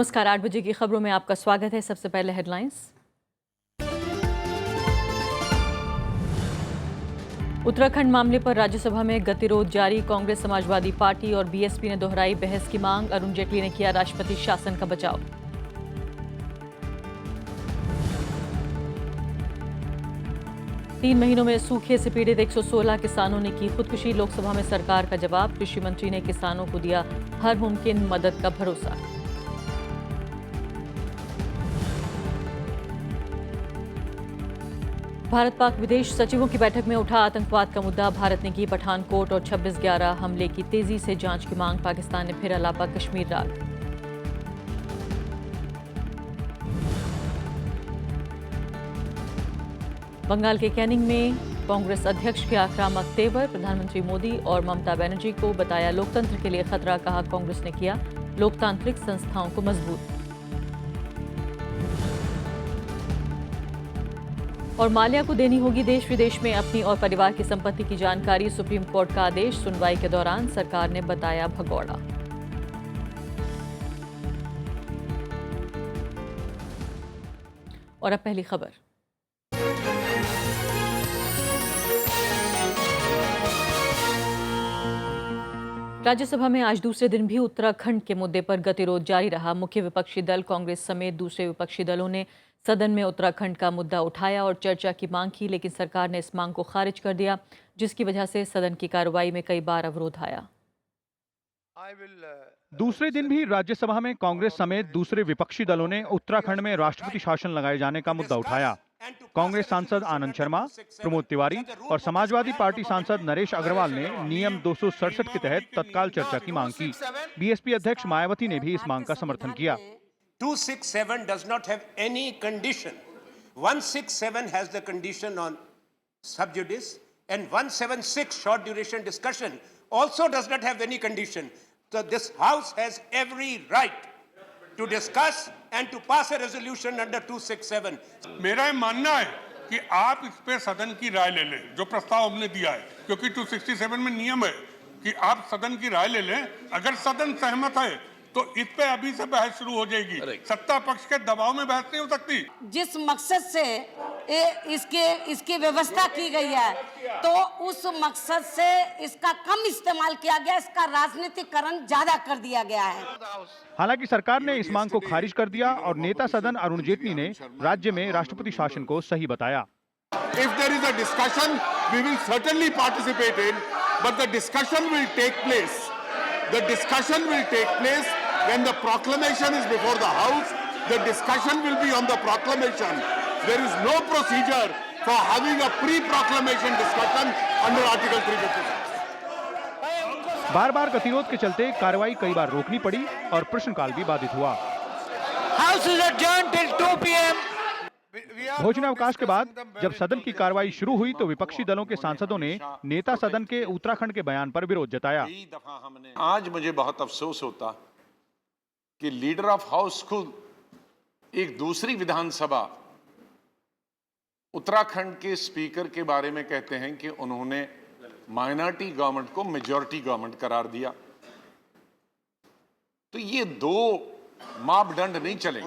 नमस्कार, 8 बजे की खबरों में आपका स्वागत है। सबसे पहले हेडलाइंस। उत्तराखंड मामले पर राज्यसभा में गतिरोध जारी। कांग्रेस, समाजवादी पार्टी और बीएसपी ने दोहराई बहस की मांग। अरुण जेटली ने किया राष्ट्रपति शासन का बचाव। तीन महीनों में सूखे से पीड़ित 116 किसानों ने की खुदकुशी। लोकसभा में सरकार का जवाब। कृषि मंत्री ने किसानों को दिया हर मुमकिन मदद का भरोसा। भारत पाक विदेश सचिवों की बैठक में उठा आतंकवाद का मुद्दा। भारत ने की पठानकोट और 26/11 हमले की तेजी से जांच की मांग। पाकिस्तान ने फिर अलापा कश्मीर राग। बंगाल के कैनिंग में कांग्रेस अध्यक्ष के आक्रामक तेवर। प्रधानमंत्री मोदी और ममता बनर्जी को बताया लोकतंत्र के लिए खतरा। कहा कांग्रेस ने किया लोकतांत्रिक संस्थाओं को मजबूत। और माल्या को देनी होगी देश विदेश में अपनी और परिवार की संपत्ति की जानकारी। सुप्रीम कोर्ट का आदेश। सुनवाई के दौरान सरकार ने बताया भगौड़ा। और अब पहली खबर। राज्यसभा में आज दूसरे दिन भी उत्तराखंड के मुद्दे पर गतिरोध जारी रहा। मुख्य विपक्षी दल कांग्रेस समेत दूसरे विपक्षी दलों ने सदन में उत्तराखंड का मुद्दा उठाया और चर्चा की मांग की, लेकिन सरकार ने इस मांग को खारिज कर दिया, जिसकी वजह से सदन की कार्रवाई में कई बार अवरोध आया। दूसरे दिन भी राज्यसभा में कांग्रेस समेत दूसरे विपक्षी दलों ने उत्तराखंड में राष्ट्रपति शासन लगाए जाने का मुद्दा उठाया। कांग्रेस सांसद आनंद शर्मा, प्रमोद तिवारी और समाजवादी पार्टी सांसद नरेश अग्रवाल ने नियम 267 के तहत तत्काल चर्चा की मांग की। बीएसपी अध्यक्ष मायावती ने भी इस मांग का समर्थन किया। 267 does not have any condition. 167 has the condition on sub judice, and 176 short duration discussion also does not have any condition. So this House has every right to discuss and to pass a resolution under 267. मेरा ये मानना है कि आप इस पे सदन की राय ले लें, जो प्रस्ताव हमने दिया है, क्योंकि 267 में नियम है कि आप सदन की राय ले लें। अगर सदन सहमत है तो इस पे अभी से बहस शुरू हो जाएगी। सत्ता पक्ष के दबाव में बहस नहीं हो सकती। जिस मकसद से इसकी व्यवस्था की गई है, तो उस मकसद से इसका कम इस्तेमाल किया गया, इसका राजनीतिकरण ज्यादा कर दिया गया है। हालांकि सरकार ने इस मांग को खारिज कर दिया और नेता सदन अरुण जेटली ने राज्य में राष्ट्रपति शासन को सही बताया। If there is a discussion, we will certainly participate in, but the discussion will take place. The discussion will take place when the proclamation is before the House. The discussion will be on the proclamation. There is no procedure for having a pre-proclamation discussion under Article 356. बार बार गतिरोध के चलते कार्रवाई कई बार रोकनी पड़ी और प्रश्नकाल भी बाधित हुआ। House is adjourned till 2 p.m. भोजनावकाश के बाद जब सदन की कार्रवाई शुरू हुई तो विपक्षी दलों के सांसदों ने नेता सदन के उत्तराखंड के बयान पर विरोध जताया। आज मुझे बहुत अफसोस होता कि लीडर ऑफ हाउस खुद एक दूसरी विधानसभा उत्तराखंड के स्पीकर के बारे में कहते हैं कि उन्होंने माइनॉरिटी गवर्नमेंट को मेजॉरिटी गवर्नमेंट करार दिया। तो ये दो मापदंड नहीं चले।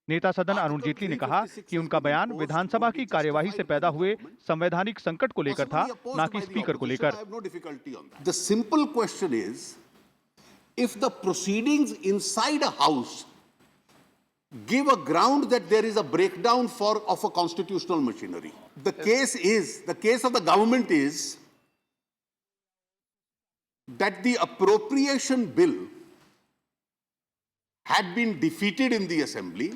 नेता सदन अरुण जेटली ने कहा कि उनका बयान विधानसभा की कार्यवाही से पैदा हुए संवैधानिक संकट को लेकर था, न कि स्पीकर को लेकर। The simple question is, if the proceedings inside a house give a ground that there is a breakdown of a constitutional machinery, the case of the government is that the appropriation bill had been defeated in the assembly.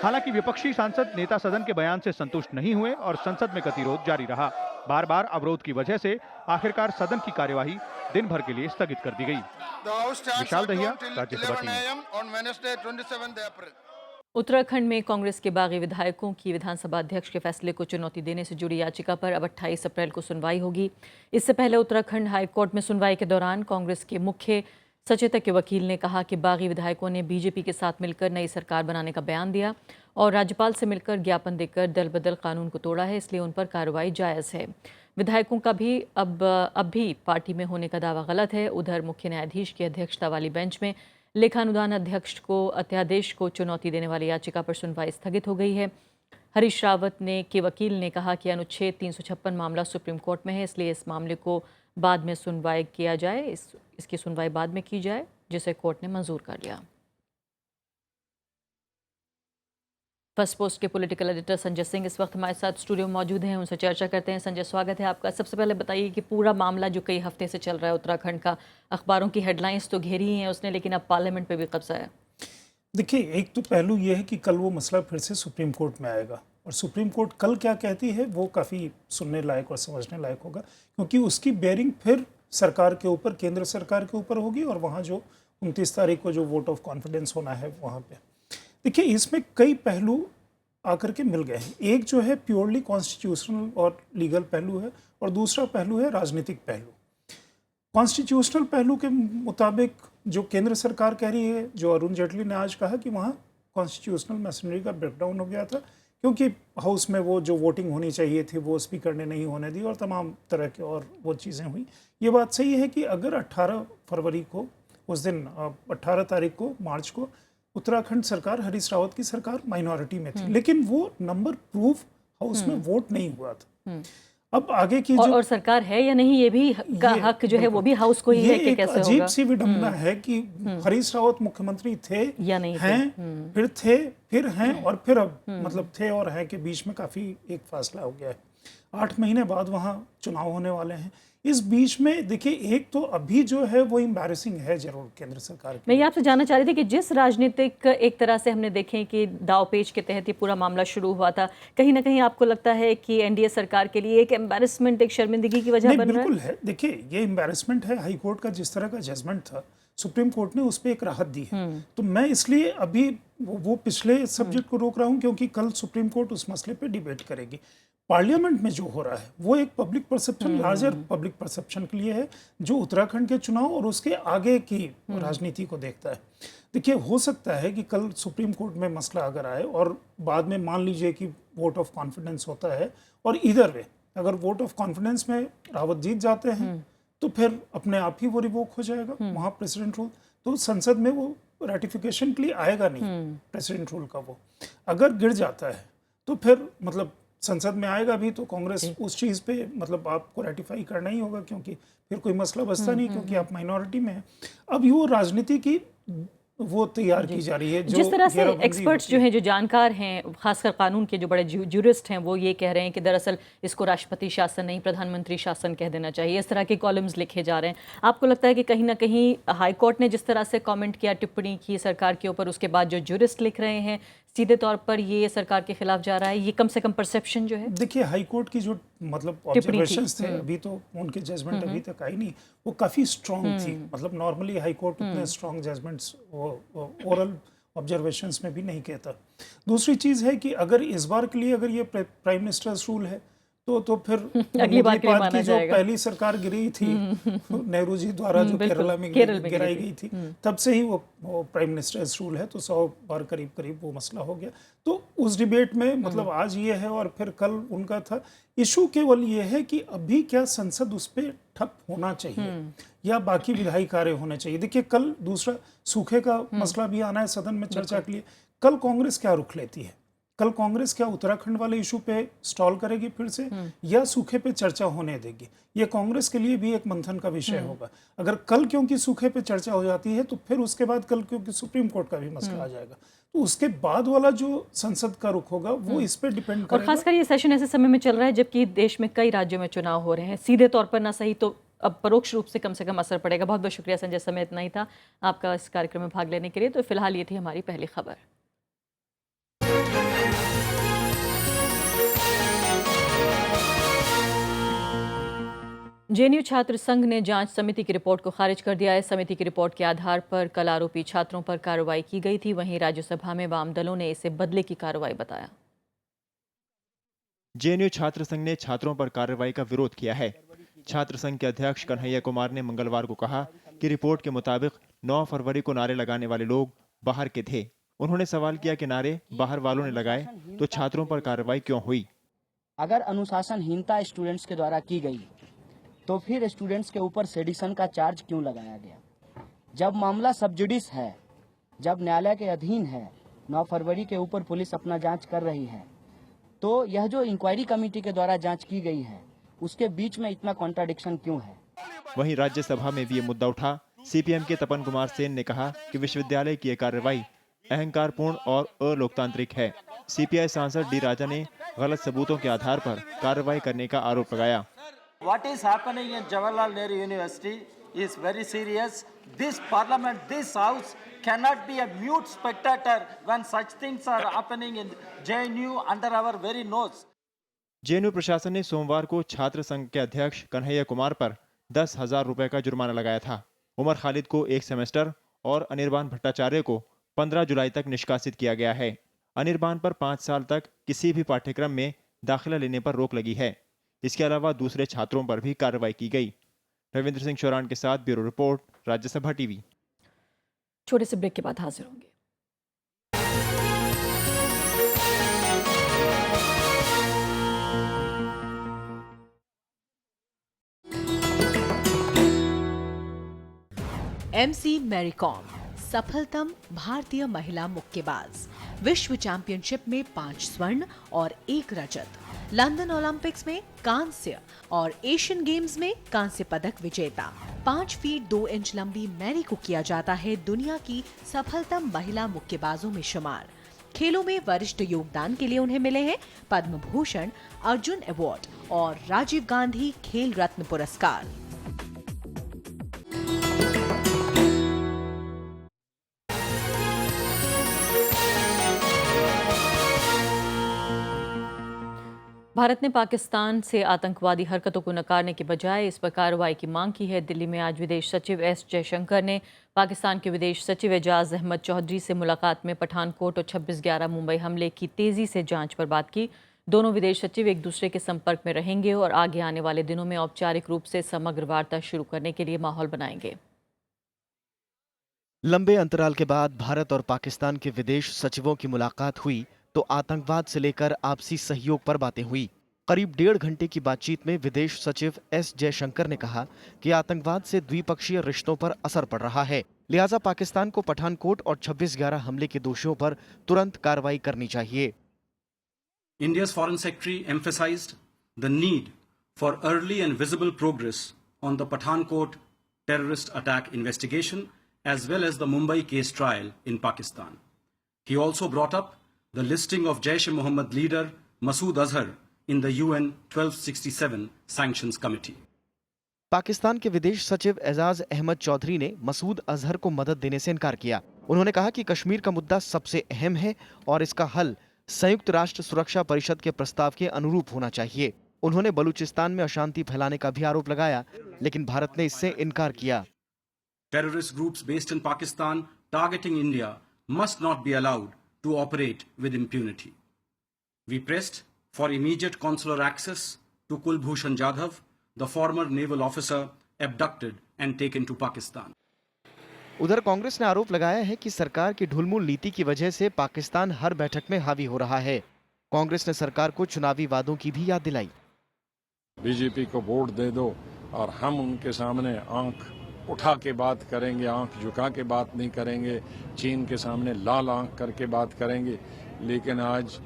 हालांकि विपक्षी सांसद नेता सदन के बयान से संतुष्ट नहीं हुए और संसद में गतिरोध जारी रहा। बार बार अवरोध की वजह से आखिरकार सदन की कार्यवाही दिन भर के लिए स्थगित कर दी गई। विशाल दहिया, राज्यसभा टीवी। उत्तराखंड में कांग्रेस के बागी विधायकों की विधानसभा अध्यक्ष के फैसले को चुनौती देने से जुड़ी याचिका पर अब 28 अप्रैल को सुनवाई होगी। इससे पहले उत्तराखंड हाईकोर्ट में सुनवाई के दौरान कांग्रेस के मुख्य सचेतक के वकील ने कहा कि बागी विधायकों ने बीजेपी के साथ मिलकर नई सरकार बनाने का बयान दिया और राज्यपाल से मिलकर ज्ञापन देकर दल बदल कानून को तोड़ा है, इसलिए उन पर कार्रवाई जायज़ है। विधायकों का भी अब भी पार्टी में होने का दावा गलत है। उधर मुख्य न्यायाधीश की अध्यक्षता वाली बेंच में लेखानुदान अध्यक्ष को अध्यादेश को चुनौती देने वाली याचिका पर सुनवाई स्थगित हो गई है। हरीश रावत के वकील ने कहा कि अनुच्छेद 356 मामला सुप्रीम कोर्ट में है, इसलिए इस मामले को बाद में सुनवाई किया जाए, इसकी सुनवाई बाद में की जाए, जिसे कोर्ट ने मंजूर कर लिया। फर्स्ट पोस्ट के पॉलिटिकल एडिटर संजय सिंह इस वक्त हमारे साथ स्टूडियो में मौजूद हैं, उनसे चर्चा करते हैं। संजय, स्वागत है आपका। सबसे पहले बताइए कि पूरा मामला जो कई हफ्ते से चल रहा है उत्तराखंड का, अखबारों की हेडलाइंस तो घेरी ही हैं उसने, लेकिन अब पार्लियामेंट पे भी कब्जा है। देखिए, एक तो पहलू ये है कि कल वो मसला फिर से सुप्रीम कोर्ट में आएगा और सुप्रीम कोर्ट कल क्या कहती है वो काफ़ी सुनने लायक और समझने लायक होगा, क्योंकि उसकी बेयरिंग फिर सरकार के ऊपर, केंद्र सरकार के ऊपर होगी और वहाँ जो 29 तारीख को जो वोट ऑफ कॉन्फिडेंस होना है वहाँ पे। देखिए, इसमें कई पहलू आकर के मिल गए हैं। एक जो है प्योरली कॉन्स्टिट्यूशनल और लीगल पहलू है और दूसरा पहलू है राजनीतिक पहलू। कॉन्स्टिट्यूशनल पहलू के मुताबिक जो केंद्र सरकार कह रही है, जो अरुण जेटली ने आज कहा कि वहाँ कॉन्स्टिट्यूशनल मशीनरी का ब्रेकडाउन हो गया था, क्योंकि हाउस में वो जो वोटिंग होनी चाहिए थी वो स्पीकर ने नहीं होने दी और तमाम तरह के और वो चीज़ें हुई। ये बात सही है कि अगर 18 फरवरी को, उस दिन 18 तारीख को, मार्च को, उत्तराखंड सरकार, हरीश रावत की सरकार माइनॉरिटी में थी, लेकिन वो नंबर प्रूफ हाउस में वोट नहीं हुआ था। अब आगे की जो और सरकार है या नहीं ये भी का हक जो है वो भी हाउस को ही है कि कैसे होगा। अजीब सी विडंबना है कि हरीश रावत मुख्यमंत्री थे या नहीं हैं, फिर थे, फिर हैं और फिर अब मतलब थे और हैं के बीच में काफ़ी एक फासला हो गया है। 8 महीने बाद वहाँ चुनाव होने वाले हैं। इस बीच में देखिए, एक तो अभी जो है वो एम्बैरेसिंग है जरूर केंद्र सरकार की। मैं ये आपसे जानना चाह रही थी कि जिस राजनीतिक एक तरह से हमने देखें कि दावपेच के तहत ये पूरा मामला शुरू हुआ था, कहीं ना कहीं आपको लगता है कि एनडीए सरकार के लिए एक एम्बैरेसमेंट, एक शर्मिंदगी की वजह बन रहा है? बिल्कुल है। देखिए, ये एम्बैरेसमेंट है। हाई कोर्ट का जिस तरह का जजमेंट था, सुप्रीम कोर्ट ने उस पर एक राहत दी है, तो मैं इसलिए अभी वो पिछले सब्जेक्ट को रोक रहा हूँ, क्योंकि कल सुप्रीम कोर्ट उस मसले पे डिबेट करेगी। पार्लियामेंट में जो हो रहा है वो एक public perception, larger public perception के लिए है, जो उत्तराखंड के चुनाव और उसके आगे की राजनीति को देखता है। देखिए, हो सकता है कि कल सुप्रीम कोर्ट में मसला अगर आए और बाद में मान लीजिए कि वोट ऑफ कॉन्फिडेंस होता है और इधर वे अगर वोट ऑफ कॉन्फिडेंस में रावत जीत जाते हैं तो फिर अपने आप ही वो रिवोक हो जाएगा वहाँ प्रेसिडेंट रूल, तो संसद में वो रेटिफिकेशन के लिए आएगा नहीं प्रेसिडेंट रूल का। वो अगर गिर जाता है तो फिर मतलब संसद में आएगा भी तो कांग्रेस उस चीज़ पे मतलब आपको रेटिफाई करना ही होगा, क्योंकि फिर कोई मसला बचता नहीं, क्योंकि आप माइनॉरिटी में हैं। अब वो राजनीति की वो तैयार की जा रही है। जो जिस तरह से एक्सपर्ट्स जो हैं, जो जानकार हैं, खासकर कानून के जो बड़े ज्यूरिस्ट हैं, वो ये कह रहे हैं कि दरअसल इसको राष्ट्रपति शासन नहीं प्रधानमंत्री शासन कह देना चाहिए। इस तरह के कॉलम्स लिखे जा रहे हैं। आपको लगता है कि कहीं ना कहीं हाई कोर्ट ने जिस तरह से कमेंट किया, टिप्पणी की सरकार के ऊपर, उसके बाद जो ज्यूरिस्ट लिख रहे हैं सीधे तौर पर ये सरकार के खिलाफ जा रहा है, ये कम से कम परसेप्शन जो है? देखिए, हाई कोर्ट की जो मतलब ऑब्जर्वेशंस थे, अभी तो उनके जजमेंट अभी तक आई नहीं, वो काफ़ी स्ट्रॉन्ग थी। मतलब नॉर्मली हाई कोर्ट उतने स्ट्रॉन्ग जजमेंट्स ओरल ऑब्जर्वेशंस में भी नहीं कहता। दूसरी चीज़ है कि अगर इस बार के लिए अगर ये प्राइम मिनिस्टर्स रूल है तो फिर अगली बार के लिए माना की जो जाएगा। पहली सरकार गिरी थी नेहरू जी द्वारा, जो केरला में गिराई गई थी, तब से ही वो प्राइम मिनिस्टर्स रूल है, तो 100 बार करीब करीब वो मसला हो गया। तो उस डिबेट में मतलब आज ये है और फिर कल उनका था। इशू केवल ये है कि अभी क्या संसद उस पर ठप होना चाहिए या बाकी विधायी कार्य होने चाहिए। देखिए, कल दूसरा सूखे का मसला भी आना है सदन में चर्चा के लिए। कल कांग्रेस क्या रुख लेती है? कल कांग्रेस क्या उत्तराखंड वाले इशू पे स्टॉल करेगी फिर से, या सूखे पे चर्चा होने देगी? ये कांग्रेस के लिए भी एक मंथन का विषय होगा। अगर कल क्योंकि सूखे पे चर्चा हो जाती है तो फिर उसके बाद कल क्योंकि सुप्रीम कोर्ट का भी मसला आ जाएगा, तो उसके बाद वाला जो संसद का रुख होगा वो इस पे डिपेंड करेगा। और खासकर ये सेशन ऐसे समय में चल रहा है जबकि देश में कई राज्यों में चुनाव हो रहे हैं। सीधे तौर पर ना सही तो अब परोक्ष रूप से कम असर पड़ेगा। बहुत बहुत शुक्रिया संजय, समय इतना ही था आपका इस कार्यक्रम में भाग लेने के लिए। तो फिलहाल ये थी हमारी पहली खबर। जेएनयू छात्र संघ ने जांच समिति की रिपोर्ट को खारिज कर दिया है। समिति की रिपोर्ट के आधार पर कल आरोपी छात्रों पर कार्रवाई की गई थी। वहीं राज्यसभा में वाम दलों ने इसे बदले की कार्रवाई बताया। जेएनयू छात्र संघ ने छात्रों पर कार्रवाई का विरोध किया है। छात्र संघ के अध्यक्ष कन्हैया कुमार ने मंगलवार को कहा कि रिपोर्ट के मुताबिक 9 फरवरी को नारे लगाने वाले लोग बाहर के थे। उन्होंने सवाल किया कि नारे बाहर वालों ने लगाए तो छात्रों पर कार्रवाई क्यों हुई? अगर अनुशासनहीनता स्टूडेंट्स के द्वारा की गई तो फिर स्टूडेंट्स के ऊपर सेडिशन का चार्ज क्यों लगाया गया? जब मामला सब जुडिस है, जब न्यायालय के अधीन है, 9 फरवरी के ऊपर पुलिस अपना जांच कर रही है, तो यह जो इंक्वायरी कमेटी के द्वारा जांच की गई है उसके बीच में इतना कॉन्ट्राडिक्शन क्यों है? वहीं राज्यसभा में भी ये मुद्दा उठा। सीपीएम के तपन कुमार सेन ने कहा कि विश्वविद्यालय की यह कार्रवाई अहंकारपूर्ण और अलोकतांत्रिक है। सीपीआई सांसद डी राजा ने गलत सबूतों के आधार पर कार्रवाई करने का आरोप लगाया। What is happening in Jawaharlal Nehru University is very serious. This parliament, this house cannot be a mute spectator when such things are happening in JNU under our very nose. JNU प्रशासन ने सोमवार को छात्र संघ के अध्यक्ष कन्हैया कुमार पर 10,000 रुपए का जुर्माना लगाया था। उमर खालिद को 1 सेमेस्टर और अनिर्बान भट्टाचार्य को 15 जुलाई तक निष्कासित किया गया है। अनिर्बान पर 5 साल तक किसी भी पाठ्यक्रम में दाखिला लेने पर रोक लगी है। इसके अलावा दूसरे छात्रों पर भी कार्रवाई की गई। रविंद्र सिंह चौरान के साथ ब्यूरो रिपोर्ट, राज्यसभा टीवी। छोटे से ब्रेक के बाद हाजिर होंगे। एमसी मैरी कॉम सफलतम भारतीय महिला मुक्केबाज, विश्व चैंपियनशिप में 5 स्वर्ण और 1 रजत, लंदन ओलंपिक्स में कांस्य और एशियन गेम्स में कांस्य पदक विजेता। 5 फीट 2 इंच लंबी मैरी को किया जाता है दुनिया की सफलतम महिला मुक्केबाजों में शुमार। खेलों में वरिष्ठ योगदान के लिए उन्हें मिले हैं पद्म भूषण, अर्जुन अवार्ड और राजीव गांधी खेल रत्न पुरस्कार। भारत ने पाकिस्तान से आतंकवादी हरकतों को नकारने के बजाय इस पर कार्रवाई की मांग की है। दिल्ली में आज विदेश सचिव एस जयशंकर ने पाकिस्तान के विदेश सचिव एजाज अहमद चौधरी से मुलाकात में पठानकोट और 26/11 मुंबई हमले की तेजी से जांच पर बात की। दोनों विदेश सचिव एक दूसरे के संपर्क में रहेंगे और आगे आने वाले दिनों में औपचारिक रूप से समग्र वार्ता शुरू करने के लिए माहौल बनाएंगे। लंबे अंतराल के बाद भारत और पाकिस्तान के विदेश सचिवों की मुलाकात हुई तो आतंकवाद से लेकर आपसी सहयोग पर बातें हुई। करीब 1.5 घंटे की बातचीत में विदेश सचिव एस जयशंकर ने कहा कि आतंकवाद से द्विपक्षीय रिश्तों पर असर पड़ रहा है, लिहाजा पाकिस्तान को पठानकोट और 26/11 हमले के दोषियों पर तुरंत कार्रवाई करनी चाहिए। India's Foreign Secretary emphasized the need for early and visible progress on the Pathankot terrorist attack investigation as well as the Mumbai case trial in Pakistan. He also brought up the listing of Jaish-e-Mohammed leader Masood Azhar in the UN 1267 Sanctions Committee. Pakistan के विदेश सचिव एजाज अहमद चौधरी ने मसूद अजहर को मदद देने से इनकार किया। उन्होंने कहा कि कश्मीर का मुद्दा सबसे अहम है और इसका हल संयुक्त राष्ट्र सुरक्षा परिषद के प्रस्ताव के अनुरूप होना चाहिए। उन्होंने बलूचिस्तान में अशांति फैलाने का भी आरोप लगाया, लेकिन भारत ने इससे इनकार किया। Terrorist groups based in Pakistan targeting India must not be allowed to operate with impunity. We pressed for immediate consular access to Kulbhushan Jadhav, the former naval officer abducted and taken to Pakistan. उधर कांग्रेस ने आरोप लगाया है कि सरकार की ढुलमुल नीति की वजह से पाकिस्तान हर बैठक में हावी हो रहा है। कांग्रेस ने सरकार को चुनावी वादों की भी याद दिलाई। बीजेपी को वोट दे दो और हम उनके सामने आंख उठा के बात करेंगे, आंख झुका के बात नहीं करेंगे। चीन के सामने लाल आंख करके बात करेंगे, लेकिन आज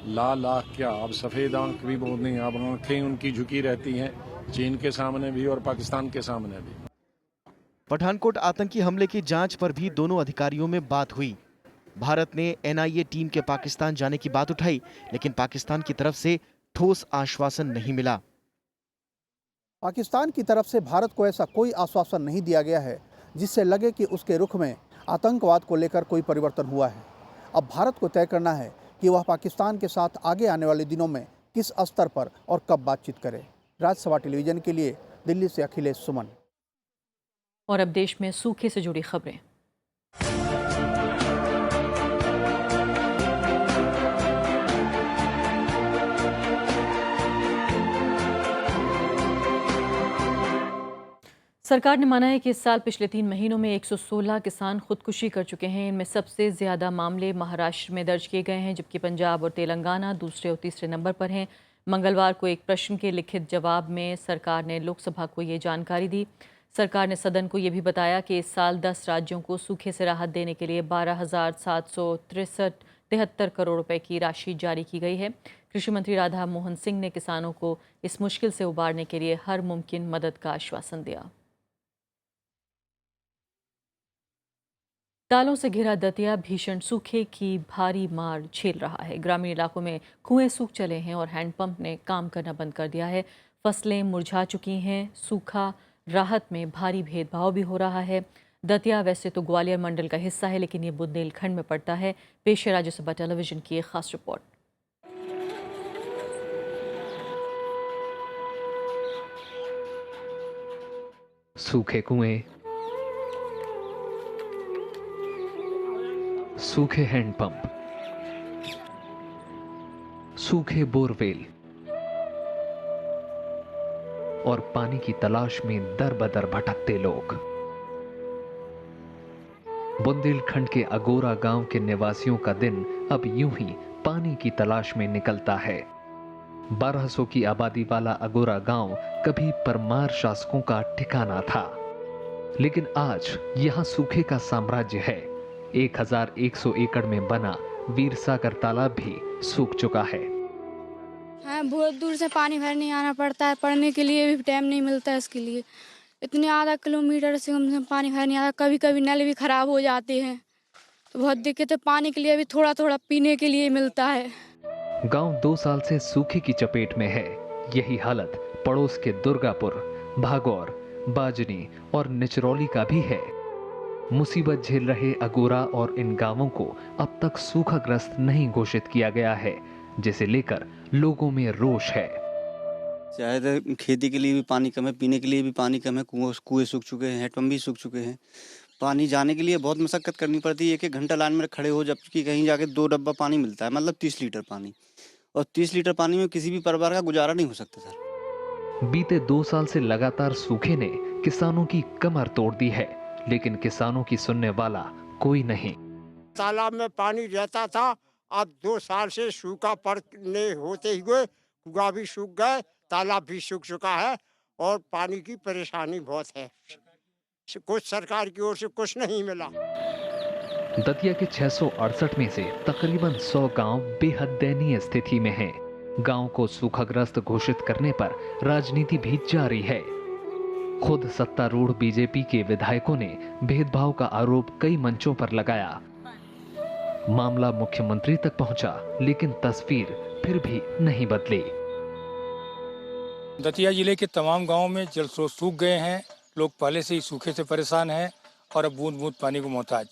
लाल आंख क्या, अब सफेद आंख भी बहुत नहीं, अब आंखें उनकी झुकी रहती हैं, चीन के सामने भी और पाकिस्तान के सामने भी। पठानकोट आतंकी हमले की जांच पर भी दोनों अधिकारियों में बात हुई। भारत ने एनआईए टीम के पाकिस्तान जाने की बात उठाई, लेकिन पाकिस्तान की तरफ से ठोस आश्वासन नहीं मिला। पाकिस्तान की तरफ से भारत को ऐसा कोई आश्वासन नहीं दिया गया है जिससे लगे कि उसके रुख में आतंकवाद को लेकर कोई परिवर्तन हुआ है। अब भारत को तय करना है कि वह पाकिस्तान के साथ आगे आने वाले दिनों में किस स्तर पर और कब बातचीत करे। राज्यसभा टेलीविजन के लिए दिल्ली से अखिलेश सुमन। और अब देश में सूखे से जुड़ी खबरें। सरकार ने माना है कि इस साल पिछले 3 महीनों में 116 किसान खुदकुशी कर चुके हैं। इनमें सबसे ज़्यादा मामले महाराष्ट्र में दर्ज किए गए हैं, जबकि पंजाब और तेलंगाना दूसरे और तीसरे नंबर पर हैं। मंगलवार को एक प्रश्न के लिखित जवाब में सरकार ने लोकसभा को ये जानकारी दी। सरकार ने सदन को ये भी बताया कि इस साल 10 राज्यों को सूखे से राहत देने के लिए 12,763 करोड़ रुपए की राशि जारी की गई है। कृषि मंत्री राधा मोहन सिंह ने किसानों को इस मुश्किल से उबारने के लिए हर मुमकिन मदद का आश्वासन दिया। तालों से घिरा दतिया भीषण सूखे की भारी मार झेल रहा है। ग्रामीण इलाकों में कुएं सूख चले हैं और हैंडपंप ने काम करना बंद कर दिया है। फसलें मुरझा चुकी हैं। सूखा राहत में भारी भेदभाव भी हो रहा है। दतिया वैसे तो ग्वालियर मंडल का हिस्सा है, लेकिन ये बुंदेलखंड में पड़ता है। पेश है राज्यसभा टेलीविजन की एक खास रिपोर्ट। सूखे कुएं, सूखे हैंडपंप, सूखे बोरवेल और पानी की तलाश में दर बदर भटकते लोग। बुंदेलखंड के अगोरा गांव के निवासियों का दिन अब यूं ही पानी की तलाश में निकलता है। 1200 की आबादी वाला अगोरा गांव कभी परमार शासकों का ठिकाना था, लेकिन आज यहां सूखे का साम्राज्य है। 1100 एकड़ में बना वीर सागर तालाब भी सूख चुका है। बहुत दूर से पानी भरने आना पड़ता है, पढ़ने के लिए भी टाइम नहीं मिलता है। इसके लिए इतने आधा किलोमीटर से हम पानी भरने आता। कभी कभी नल भी खराब हो जाते हैं, तो बहुत दिक्कत है। पानी के लिए भी थोड़ा थोड़ा पीने के लिए मिलता है। गांव 2 साल से सूखे की चपेट में है। यही हालत पड़ोस के दुर्गापुर, भागौर, बाजनी और निचरौली का भी है। मुसीबत झेल रहे अगोरा और इन गांवों को अब तक सूखाग्रस्त नहीं घोषित किया गया है, जिसे लेकर लोगों में रोष है। शायद खेती के लिए भी पानी कम है, पीने के लिए भी पानी कम है। कुएं सूख चुके हैं, हैंडपंप भी सूख चुके हैं। पानी जाने के लिए बहुत मशक्कत करनी पड़ती है। 1-1 घंटा लाइन में खड़े हो, जबकि कहीं जाके 2 डब्बा पानी मिलता है, मतलब 30 लीटर पानी। और 30 लीटर पानी में किसी भी परिवार का गुजारा नहीं हो सकता सर। बीते 2 साल से लगातार सूखे ने किसानों की कमर तोड़ दी है, लेकिन किसानों की सुनने वाला कोई नहीं। तालाब में पानी रहता था, अब 2 साल से सूखा पड़ने होते हुए कुआं भी सूख गए, तालाब भी सूख चुका है और पानी की परेशानी बहुत है। कुछ सरकार की ओर से कुछ नहीं मिला। दतिया के 668 में से तकरीबन 100 गांव बेहद दयनीय स्थिति में हैं। गांव को सूखाग्रस्त घोषित करने पर राजनीति भी जारी है। खुद सत्तारूढ़ बीजेपी के विधायकों ने भेदभाव का आरोप कई मंचों पर लगाया। मामला मुख्यमंत्री तक पहुंचा, लेकिन तस्वीर फिर भी नहीं बदली। दतिया जिले के तमाम गांवों में जल स्रोत सूख गए हैं। लोग पहले से ही सूखे से परेशान हैं और अब बूंद बूंद पानी को मोहताज।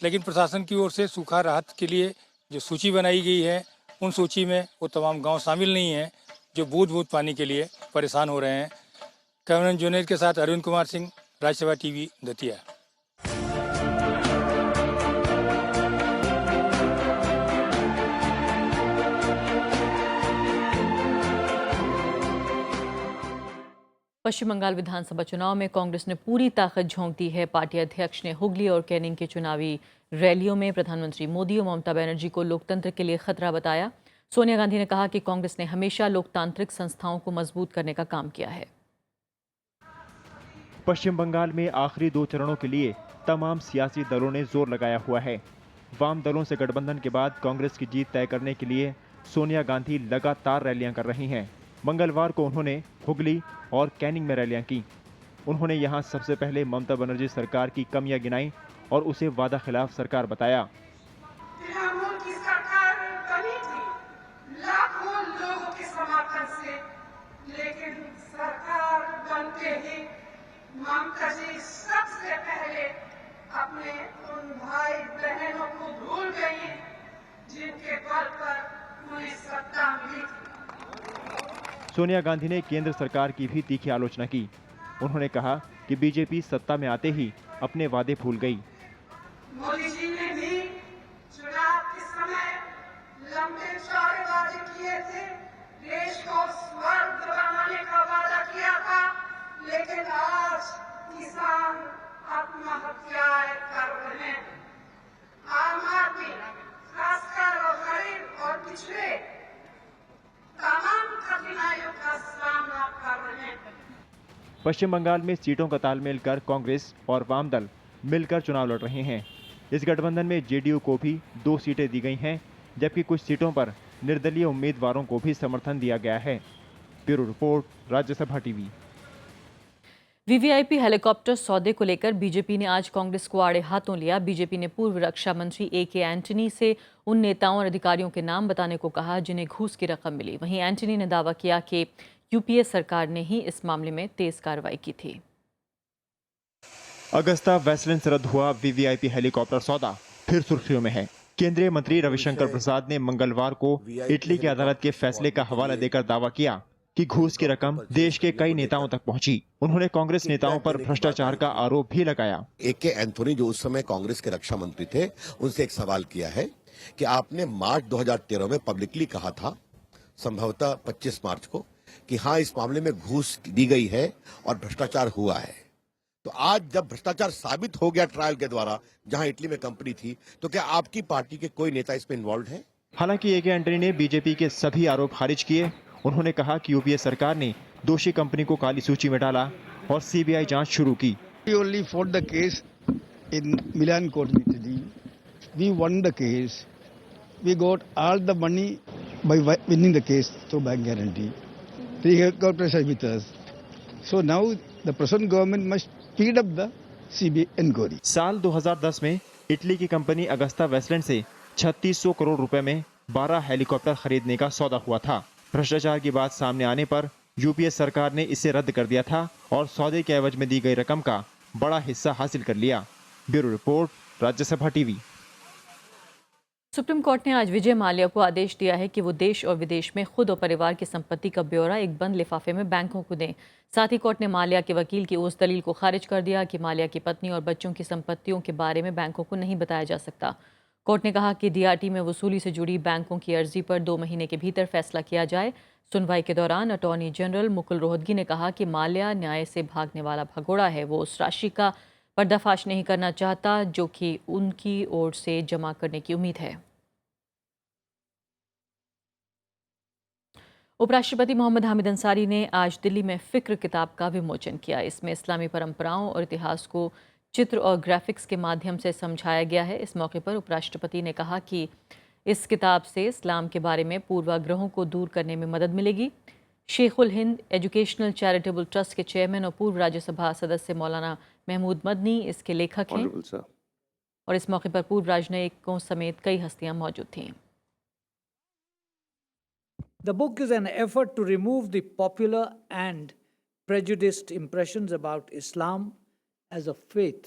लेकिन प्रशासन की ओर से सूखा राहत के लिए जो सूची बनाई गई है, उन सूची में वो तमाम गांव शामिल नहीं हैं जो बूंद बूंद पानी के लिए परेशान हो रहे हैं। कैमरामैन जुनेद के साथ अरविंद कुमार सिंह, राज्यसभा टीवी, दतिया। पश्चिम बंगाल विधानसभा चुनाव में कांग्रेस ने पूरी ताकत झोंक दी है। पार्टी अध्यक्ष ने हुगली और कैनिंग के चुनावी रैलियों में प्रधानमंत्री मोदी और ममता बनर्जी को लोकतंत्र के लिए खतरा बताया। सोनिया गांधी ने कहा कि कांग्रेस ने हमेशा लोकतांत्रिक संस्थाओं को मजबूत करने का काम किया है। पश्चिम बंगाल में आखिरी 2 चरणों के लिए तमाम सियासी दलों ने जोर लगाया हुआ है। वाम दलों से गठबंधन के बाद कांग्रेस की जीत तय करने के लिए सोनिया गांधी लगातार रैलियां कर रही हैं। मंगलवार को उन्होंने हुगली और कैनिंग में रैलियां की। उन्होंने यहां सबसे पहले ममता बनर्जी सरकार की कमियां गिनाई और उसे वादा खिलाफ सरकार बताया। तृणमूल की सरकार बनी थी लाखों लोगों के समर्थन से, लेकिन सरकार बनते ही ममता जी सबसे पहले अपने उन भाई बहनों को भूल गई जिनके बल पर उन्हें सत्ता मिली थी। सोनिया गांधी ने केंद्र सरकार की भी तीखी आलोचना की। उन्होंने कहा कि बीजेपी सत्ता में आते ही अपने वादे भूल गई। मोदी जी ने भी चुनाव के समय लंबे चौड़े वादे किए थे, देश को स्वर्ग बनाने का वादा किया था, लेकिन आज किसान आत्महत्याएं कर रहे हैं। आम आदमी, खासकर और गरीब और पिछड़े तमाम कठिनाइयों का सामना कर रहे हैं। पश्चिम बंगाल में सीटों का तालमेल कर कांग्रेस और वाम दल मिलकर चुनाव लड़ रहे हैं। इस गठबंधन में जेडीयू को भी 2 सीटें दी गई हैं, जबकि कुछ सीटों पर निर्दलीय उम्मीदवारों को भी समर्थन दिया गया है। Bureau report, Rajya Sabha TV. VVIP helicopter सौदे को लेकर बीजेपी ने आज कांग्रेस को आड़े हाथों लिया। बीजेपी ने पूर्व रक्षा मंत्री AK एंटनी से उन नेताओं और अधिकारियों के नाम बताने को कहा जिन्हें घूस की रकम मिली। वहीं एंटनी ने दावा किया कि यूपीए सरकार ने ही इस मामले में तेज कार्रवाई की थी। अगस्ता वेस्टलैंड से रद्द हुआ वीवीआईपी हेलीकॉप्टर सौदा फिर सुर्खियों में है। केंद्रीय मंत्री रविशंकर प्रसाद ने मंगलवार को इटली की अदालत के फैसले का हवाला देकर दावा किया कि घूस की रकम देश के कई नेताओं तक पहुंची। उन्होंने कांग्रेस नेताओं पर भ्रष्टाचार का आरोप भी लगाया। AK एंथोनी जो उस समय कांग्रेस के रक्षा मंत्री थे, उनसे एक सवाल किया है कि आपने मार्च 2013 में पब्लिकली कहा था, संभवतः 25 मार्च को, कि हाँ इस मामले में घूस दी गई है और भ्रष्टाचार हुआ है। तो आज जब भ्रष्टाचार साबित हो गया ट्रायल के द्वारा, जहां इटली में कंपनी थी, तो क्या आपकी पार्टी के कोई नेता इसमें इन्वॉल्व है? हालांकि AK एंटनी ने बीजेपी के सभी आरोप खारिज किए। उन्होंने कहा कि यूपीए सरकार ने दोषी कंपनी को काली सूची में डाला और सीबीआई जांच शुरू की। We only fought the case in Milan court in Italy. We won the case. We got all the money by winning the case through bank guarantee. The helicopters are with us. So now the present government must speed up the CBI inquiry. साल 2010 में Italy की company Agusta Westland से 3600 करोड़ रुपए में 12 helicopter खरीदने का सौदा हुआ था। भ्रष्टाचार की बात सामने आने पर यूपीए सरकार ने इसे रद्द कर दिया था और सौदे के एवज में दी गई रकम का बड़ा हिस्सा हासिल कर लिया। Bureau report, Rajya Sabha TV. Supreme court ने आज विजय माल्या को आदेश दिया है कि वो देश और विदेश में खुद और परिवार की संपत्ति का ब्यौरा एक बंद लिफाफे में बैंकों को दें। साथ ही कोर्ट ने माल्या के वकील की उस दलील को खारिज कर दिया कि माल्या की पत्नी और बच्चों की संपत्तियों के बारे में बैंकों को नहीं बताया जा सकता। कोर्ट ने कहा कि DRT में वसूली से जुड़ी बैंकों की अर्जी पर 2 महीने के भीतर फैसला किया जाए। सुनवाई के दौरान अटॉर्नी जनरल मुकुल रोहतगी ने कहा कि माल्या न्याय से भागने वाला भगोड़ा है। वो उस राशि का पर्दाफाश नहीं करना चाहता जो कि उनकी ओर से जमा करने की उम्मीद है। उपराष्ट्रपति मोहम्मद हामिद अंसारी ने आज दिल्ली में फ़िक्र किताब का विमोचन किया। इसमें इस्लामी परंपराओं और इतिहास को चित्र और ग्राफिक्स के माध्यम से समझाया गया है। इस मौके पर उपराष्ट्रपति ने कहा कि इस किताब से इस्लाम के बारे में पूर्वाग्रहों को दूर करने में मदद मिलेगी। शेखुल हिंद एजुकेशनल चैरिटेबल ट्रस्ट के चेयरमैन और पूर्व राज्यसभा सदस्य मौलाना महमूद मदनी इसके लेखक हैं और इस मौके पर पूर्व राजनयिकों समेत कई हस्तियां मौजूद थीं। The book is an effort to remove the popular and prejudiced impressions about Islam as a faith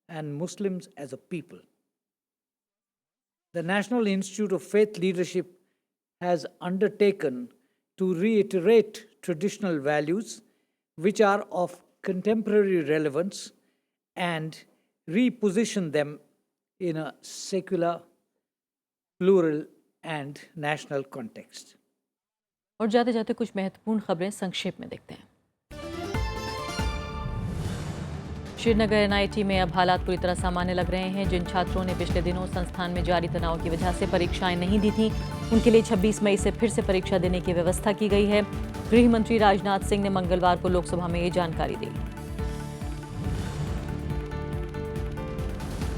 and Muslims as a people. The National Institute of Faith Leadership has undertaken to reiterate traditional values which are of contemporary relevance and reposition them in a secular, plural and national context. और जाते जाते कुछ महत्वपूर्ण खबरें संक्षेप में देखते हैं। श्रीनगर NIT में अब हालात पूरी तरह सामान्य लग रहे हैं। जिन छात्रों ने पिछले दिनों संस्थान में जारी तनाव की वजह से परीक्षाएं नहीं दी थीं, उनके लिए 26 मई से फिर से परीक्षा देने की व्यवस्था की गई है। गृह मंत्री राजनाथ सिंह ने मंगलवार को लोकसभा में ये जानकारी दी।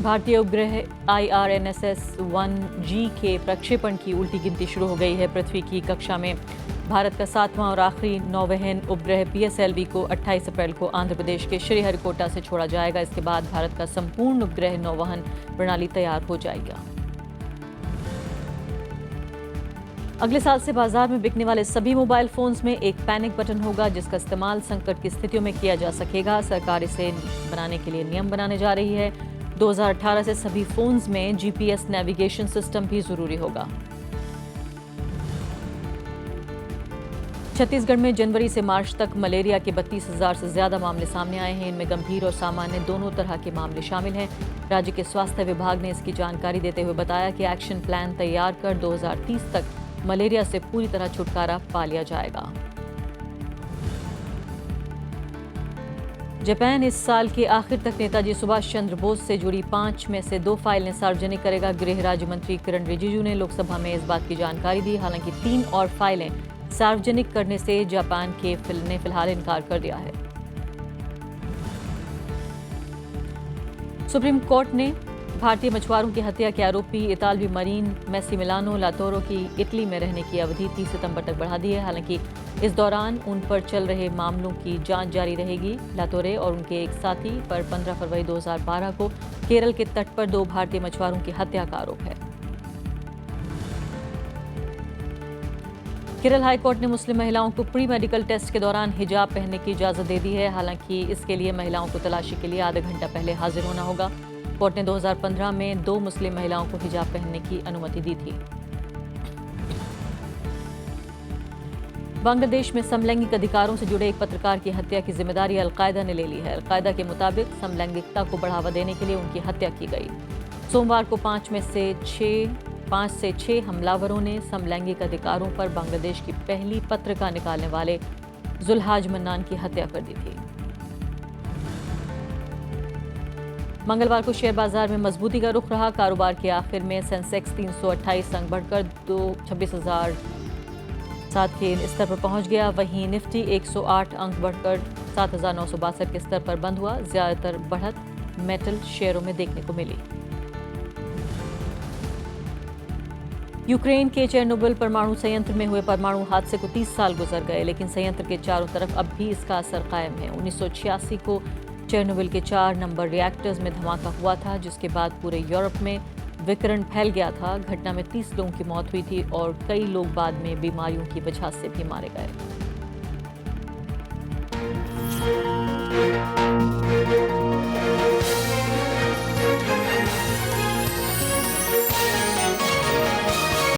भारतीय उपग्रह IRNSS-1G के प्रक्षेपण की उल्टी गिनती शुरू हो गई है। पृथ्वी की कक्षा में भारत का 7वां और आखिरी नौवहन उपग्रह PSLV को 28 अप्रैल को आंध्र प्रदेश के श्रीहरिकोटा से छोड़ा जाएगा। इसके बाद भारत का संपूर्ण उपग्रह नौवहन प्रणाली तैयार हो जाएगा। अगले साल से बाजार में बिकने वाले सभी मोबाइल फोन्स में एक पैनिक बटन होगा जिसका इस्तेमाल संकट की स्थितियों में किया जा सकेगा। सरकार इसे बनाने के लिए नियम बनाने जा रही है। 2018 से सभी फोन्स में GPS नेविगेशन सिस्टम भी जरूरी होगा। छत्तीसगढ़ में जनवरी से मार्च तक मलेरिया के 32,000 से ज्यादा मामले सामने आए हैं। इनमें गंभीर और सामान्य दोनों तरह के मामले शामिल हैं। राज्य के स्वास्थ्य विभाग ने इसकी जानकारी देते हुए बताया कि एक्शन प्लान तैयार कर 2030 तक मलेरिया से पूरी तरह छुटकारा पा लिया जाएगा। जापान इस साल के आखिर तक नेताजी सुभाष चंद्र बोस से जुड़ी 5 में से 2 फाइलें सार्वजनिक करेगा। गृह राज्य मंत्री किरण रिजिजू ने लोकसभा में इस बात की जानकारी दी। हालांकि 3 और फाइलें सार्वजनिक करने से जापान ने फिलहाल इनकार कर दिया है। सुप्रीम कोर्ट ने भारतीय मछुआरों की हत्या के आरोपी इतालवी मरीन मैसिमिलियानो लातोरो की इटली में रहने की अवधि 30 सितंबर तक बढ़ा दी है। हालांकि इस दौरान उन पर चल रहे मामलों की जांच जारी रहेगी। लातोरे और उनके एक साथी पर 15 फरवरी 2012 को केरल के तट पर 2 भारतीय मछुआरों की हत्या का आरोप है। केरल हाईकोर्ट ने मुस्लिम महिलाओं को प्री मेडिकल टेस्ट के दौरान हिजाब पहनने की इजाजत दे दी है। हालांकि इसके लिए महिलाओं को तलाशी के लिए आधा घंटा पहले हाजिर होना होगा। कोर्ट ने 2015 में 2 मुस्लिम महिलाओं को हिजाब पहनने की अनुमति दी थी। बांग्लादेश में समलैंगिक अधिकारों से जुड़े एक पत्रकार की हत्या की जिम्मेदारी अलकायदा ने ले ली है। अलकायदा के मुताबिक समलैंगिकता को बढ़ावा देने के लिए उनकी हत्या की गई। सोमवार को 5 से 6 हमलावरों ने समलैंगिक अधिकारों पर बांग्लादेश की पहली पत्रिका निकालने वाले जुल्हाज मन्नान की हत्या कर दी थी। मंगलवार को शेयर बाजार में मजबूती का रुख रहा। कारोबार के आखिर में सेंसेक्स 328 अंक बढ़कर 26,007 के स्तर पर पहुंच गया। वहीं निफ्टी 108 अंक बढ़कर 7,962 के स्तर पर बंद हुआ। ज्यादातर बढ़त मेटल शेयरों में देखने को मिली। यूक्रेन के चेरनोबिल परमाणु संयंत्र में हुए परमाणु हादसे को 30 साल गुजर गए, लेकिन संयंत्र के चारों तरफ अब भी इसका असर कायम है। 1986 को चेरनोबिल के 4 नंबर रिएक्टर्स में धमाका हुआ था, जिसके बाद पूरे यूरोप में विकिरण फैल गया था। घटना में 30 लोगों की मौत हुई थी और कई लोग बाद में बीमारियों की वजह से भी मारे गए।